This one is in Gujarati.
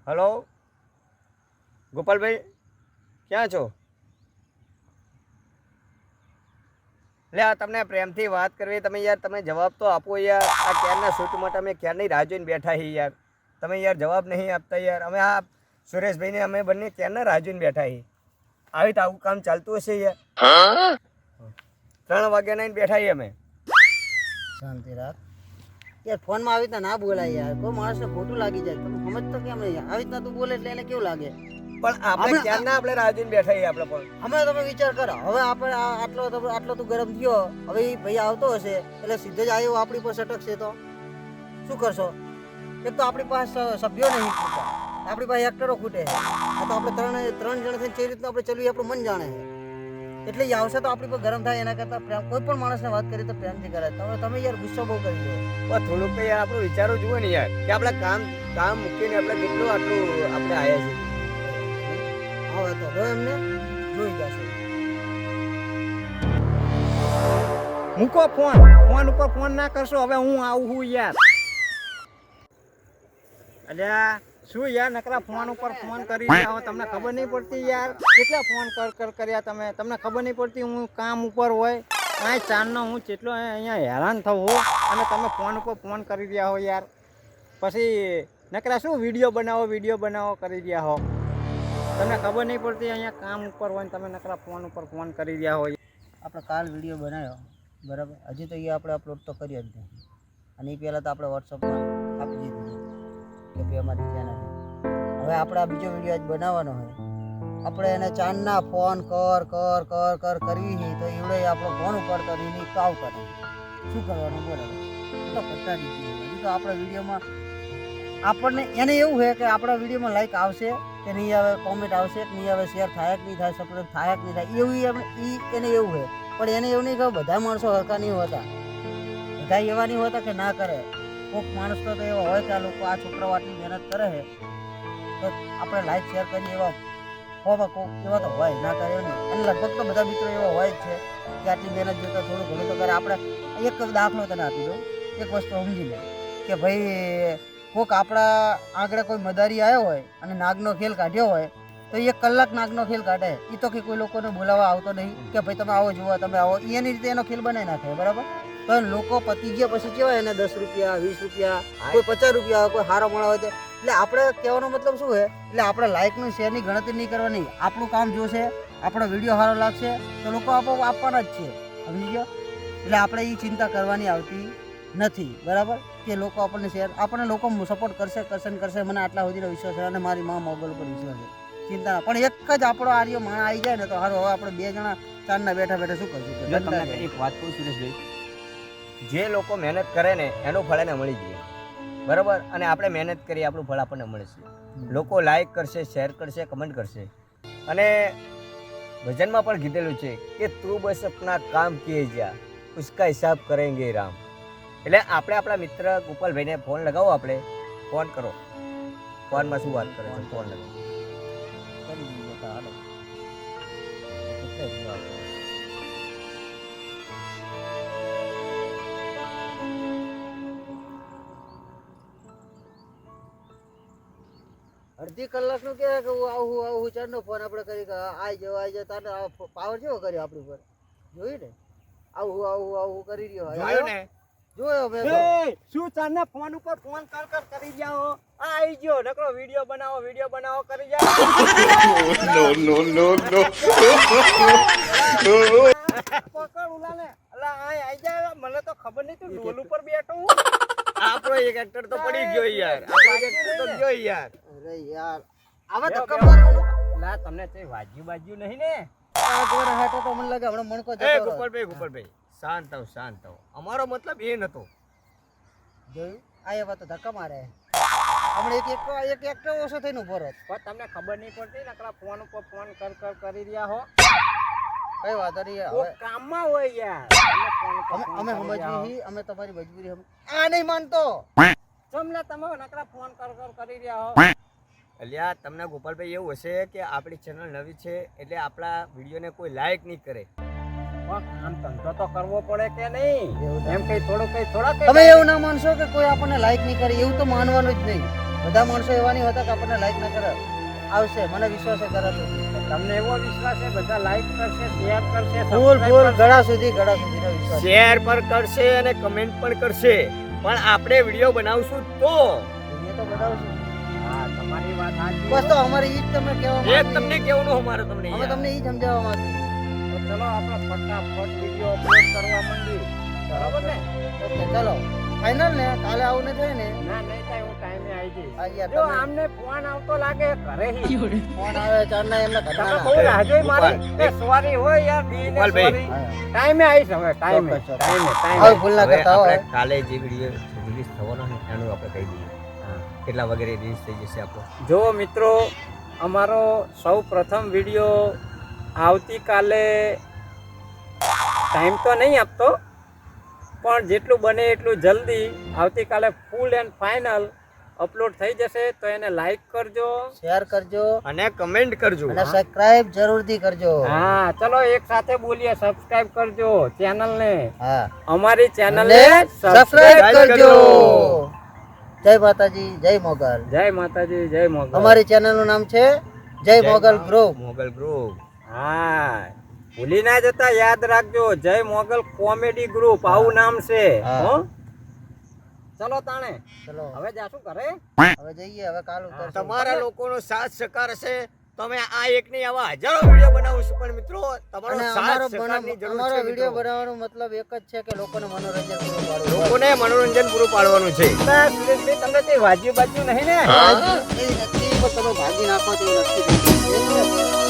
હલો ગોપાલભાઈ, ક્યાં છો? લે આ તમને પ્રેમથી વાત કરવી, તમે યાર તમે જવાબ તો આપો યાર. આ ક્યારના શૂટ માટે અમે ક્યારની રાહ જોઈને બેઠા છીએ યાર. તમે યાર જવાબ નહીં આપતા યાર. અમે આ સુરેશભાઈને અમે બંને ક્યારના રાહ જોઈને બેઠા છીએ. આવી તો આવું કામ ચાલતું હશે યાર. 3 વાગ્યા નાઈને બેઠા છીએ અમે. શાંતિ રાખ યાર. ફોનમાં આવી રીતના ના બોલાય યાર. કોઈ માણસને ખોટું લાગી જાય. તમે સમજતો કેમ નહીં? આવી રીતના તું બોલે એટલે એને કેવું લાગે? પણ આપણે ક્યારના આપણે રાહ જોઈને બેઠા છીએ આપણે પણ. હમણાં તમે વિચાર કરો. હવે આપણે આટલો તું ગરમ થયો. હવે એ ભાઈ આવતો હશે એટલે સીધો જ આવ્યો આપણી પર સટકશે તો શું કરશો? એક તો આપણી પાસે સભ્યો નહીં ખૂટતા, આપણી પાસે એક્ટરો ખૂટે છે. આ તો આપણે ત્રણ જણ થઈને જે રીતનું આપણે ચલવી આપણું મન જાણે છે. એટલે એ આવશે તો આપણી પર ગરમ થાય. એના કરતાં પ્રેમ, કોઈ પણ માણસને વાત કરી તો પ્રેમથી કરાય. તમે યાર ગુસ્સો બહુ કરી દો. પણ થોડુંક તો યાર આપણું વિચારો જુઓ ને યાર, કે આપણે કામ મૂકીને આપણે કેટલું આટલું આપણે આવ્યા છીએ. હવે તો હવે એમને જોઈ જશે. મૂકો ફોન ઉપર ફોન ના કરશો. હવે હું આવું છું યાર. અલ્યા શું યાર નકરા ફોન ઉપર ફોન કરી રહ્યા હો? તમને ખબર નહીં પડતી યાર? કેટલા ફોન કર્યા તમે? તમને ખબર નહીં પડતી હું કામ ઉપર હોય? કાંઈ ચાંદનો હું કેટલો અહીંયા હેરાન થઉં હો, અને તમે ફોન ઉપર ફોન કરી રહ્યા હો યાર. પછી નકરા શું વિડીયો બનાવો કરી રહ્યા હો? તમને ખબર નહીં પડતી અહીંયા કામ ઉપર હોય ને તમે નકરા ફોન ઉપર ફોન કરી રહ્યા હોય. આપણે કાલ વિડીયો બનાવ્યો બરાબર, હજી તો એ આપણે અપલોડ તો કર્યો જ નહીં. અને એ પહેલાં તો આપણે વોટ્સઅપમાં આપી દીધું કે ભાઈ અમારી ચેનલ. હવે આપણે આ બીજો વિડીયો જ બનાવવાનો હોય. આપણે એને ચાંદના ફોન કર કરવી છે તો એવડે આપણો ફોન ઉપાડતો એની કાવ કરે. શું કરવાનું બરાબર? તો કરતા દીધી. હજી તો આપણા વિડીયોમાં આપણને એને એવું છે કે આપણા વિડીયોમાં લાઈક આવશે કે નહીં આવે, કોમેન્ટ આવશે કે નહીં આવે, શેર થાય કે નહીં થાય, સબસ્ક્રાઈબ થાય કે નહીં થાય, એવું એને એવું છે. પણ એને એવું નહીં કે બધા માણસો હરખા નહીં હોતા, બધા એવા નહીં હોતા કે ના કરે. કોઈક માણસ તો એવા હોય કે આ લોકો આ છોકરાઓ આટલી મહેનત કરે છે તો આપણે લાઈક શેર કરીએ, એવા કોઈક એવા તો હોય, ના કરે એવું નહીં. અને લગભગ તો બધા મિત્રો એવા હોય જ છે કે આટલી મહેનત જોતા થોડું ઘણું તો કરે. આપણે એક દાખલો તને આપી દઉં, એક વસ્તુ સમજી લે કે ભાઈ કોઈક આપણા આગળ કોઈ મદારી આવ્યો હોય અને નાગનો ખેલ કાઢ્યો હોય તો 1 કલાક નાગનો ખેલ કાઢે. એ તો કે કોઈ લોકોને બોલાવવા આવતો નહીં કે ભાઈ તમે આવો જુઓ, તમે આવો, એની રીતે એનો ખેલ બનાવી નાખે બરાબર. તો લોકો પતી ગયા પછી કેવાય એને 10 રૂપિયા, 20 રૂપિયા, કોઈ 50 રૂપિયા, કોઈ હારો મળે હોય. એટલે આપણે કહેવાનો મતલબ શું છે? એટલે આપણે લાઇકનું શેરની ગણતરી નહીં કરવાની. આપણું કામ જોશે, આપણો વિડીયો સારો લાગશે તો લોકો આપવાના જ છે, સમજી ગયો? એટલે આપણે એ ચિંતા કરવાની આવતી નથી બરાબર. કે લોકો આપણને લોકો સપોર્ટ કરશે. મને આટલા સુધીનો વિશ્વાસ છે અને મારી મા મોબાઈલ ઉપર વિશ્વાસ છે. ચિંતા પણ એક જ આપણો આર્યો માણસ આવી જાય ને તો સારું. હવે આપણે 2 જણા ચાંદના બેઠા શું કરશું? તમને એક વાત કહું સુરેશભાઈ, જે લોકો મહેનત કરે ને એનું ફળ એને મળી જાય બરાબર. અને આપણે મહેનત કરીએ આપણું ફળ આપણને મળશે. લોકો લાઈક કરશે, શેર કરશે, કમેન્ટ કરશે. અને ભજનમાં પણ કીધેલું છે કે તું બસ અપના કામ કિએ જા, ઉસકા હિસાબ કરેંગે રામ. એટલે આપણે આપણા મિત્ર ગોપાલભાઈને ફોન લગાવો. આપણે ફોન કરો. ફોનમાં શું વાત કરે છે? ફોન લગાવો. અડધી કલાકનું કે હું આવું ચારનો ફોન આપણે કરી કે આવી જાવ તારે પાવર કેવો કર્યો આપણી પર જોયું ને? આવું કરી રહ્યો ને જોયો મેં. શું ચારના ફોન ઉપર ફોન કરી રહ્યા હો? આવી ગયો નકરો વિડિયો બનાવો કરી જાય. નો પકડ ઉલાને. અલા આઈ જા. મને તો ખબર નહીં તું ઢોલ ઉપર બેઠો હું. આપણો એક એક્ટર તો પડી ગયો યાર. અરે યાર આવા ધક્કા મારવાનો. લા તમને તે વાજ્યું નહીં ને? એકવાર હાટો તો મને લાગે હમણાં મણકો જતો. ગોપાલભાઈ શાંત થાવ. અમારો મતલબ એ નતો. જોયું આ એવા તો ધક્કા મારે. હમણાં એક એક્ટર ઓછો થઈને ઉભો રહો. પણ તમને ખબર નહીં પડતી નકરા ફોન ઉપર ફોન કરી રહ્યા હો. કઈ વાત નહીં. હવે કામમાં હોય યાર. અમે સમજીએ, અમે તમારી મજબૂરી આ નહીં માનતો. તમને તમે નકરા ફોન કરી રહ્યા હો. અલ્યા તમને ગોપાલભાઈ એવું હશે કે આપણી ચેનલ નવી છે એટલે આપણા વિડીયોને કોઈ લાઈક નહીં કરે. કામ ધંધો તો કરવો પડે કે નહીં? એમ કઈ થોડા તમે એવું ના માનશો કે કોઈ આપણને લાઈક નહીં કરે, એવું તો માનવાનું જ નહીં. બધા માણસો એવા નહીં હોતા કે આપણને લાઈક ના કરે. આવશે, મને વિશ્વાસ છે ઘણા સુધી. તમને એવો વિશ્વાસ છે બધા લાઈક કરશે, શેર કરશે, ફૂલ subscribe ફૂલ કરશે? ઘણા સુધીનો વિશ્વાસ છે. શેર પણ કરશે અને કમેન્ટ પણ કરશે, પણ આપણે વિડીયો બનાવશું તો વિડીયો તો બનાવશું. હા, તમારી વાત સાચી. બસ તો અમારે ઈ જ તમને કહેવા એ માંગીએ. તમને કેવું અમારે તમને અમે યાર. તમને ઈ જ સમજાવવા માંગીએ. તો ચલો આપણે ફટાફટ વિડીયો અપલોડ કરવા માંડીએ. બરાબર ને? ઓકે ચલો ફાઇનલ ને કાલે આવું ને થાય ને ના, નહીં થાય, હું ટાઈમે આવી જઈશ. આ યાર જો તમે આમને ફોન આવતો લાગે ઘરે હી. ફોન આવે ચારના એમને તમે ઘરના બહુ રાહજો મારી. એ સોરી હોય યાર, બીને ગોપાલભાઈ. સોરી. ટાઈમે આવીશ હવે, ટાઈમે. ચોક્કસ, ચોક્કસ. ટાઈમે, હવે ટાઈમે. ભૂલ ના હવે કરતા આપણે હોય. કાલે જે વિડીયો રિલીઝ થવાનો છે એનું આપણે કહી દઈએ હા. કેટલા વગેરે રિલીઝ થઈ જશે આપણો. જો મિત્રો, અમારો સૌ પ્રથમ વિડીયો આવતીકાલે, ટાઈમ તો નહીં આપતો, પણ જેટલું બને એટલું જલ્દી આવતીકાલે ફૂલ એન્ડ ફાઇનલ અપલોડ થઈ જશે. તો એને લાઈક કરજો. શેર કરજો અને કમેન્ટ કરજો. અને સબસ્ક્રાઇબ જરૂરથી કરજો. હા, ચલો એક સાથે બોલીએ, સબસ્ક્રાઇબ કરજો ચેનલને, હા અમારી ચેનલને અને સબસ્ક્રાઇબ સબસ્ક્રાઇબ કરજો. કરજો. જય માતાજી, જય મોગલ. જય માતાજી, જય મોગલ. અમારી ચેનલ નું નામ છે જય મોગલ ગ્રુપ. મોગલ ગ્રુપ. હા, ભૂલી ના જતા, યાદ રાખજો, જય મોગલ કોમેડી ગ્રુપ, આવું નામ છે. હા. હો? ચલો તાણે ચલો હવે જાશું ઘરે. હવે જઈએ, હવે કાલ ઉતરશું. તમારા લોકોનો સાથ સહકાર હશે તો અમે આ એક નહીં આવા હજારો વિડીયો બનાવશું, પણ મિત્રો તમારો અને સાથ અમારો સહકારની જરૂર અમારો છે વિડીયો મિત્રો. બનાવવાનો મતલબ એક જ છે કે લોકોને મનોરંજન પૂરું પાડવું. લોકોને મનોરંજન પૂરું પાડવાનું છે. ના, સુરેશભાઈ, તમને તે વાજ્યું બાજ્યું નહીં ને? એ નથી, પણ તમે ભાગી નાખો તો એ નથી.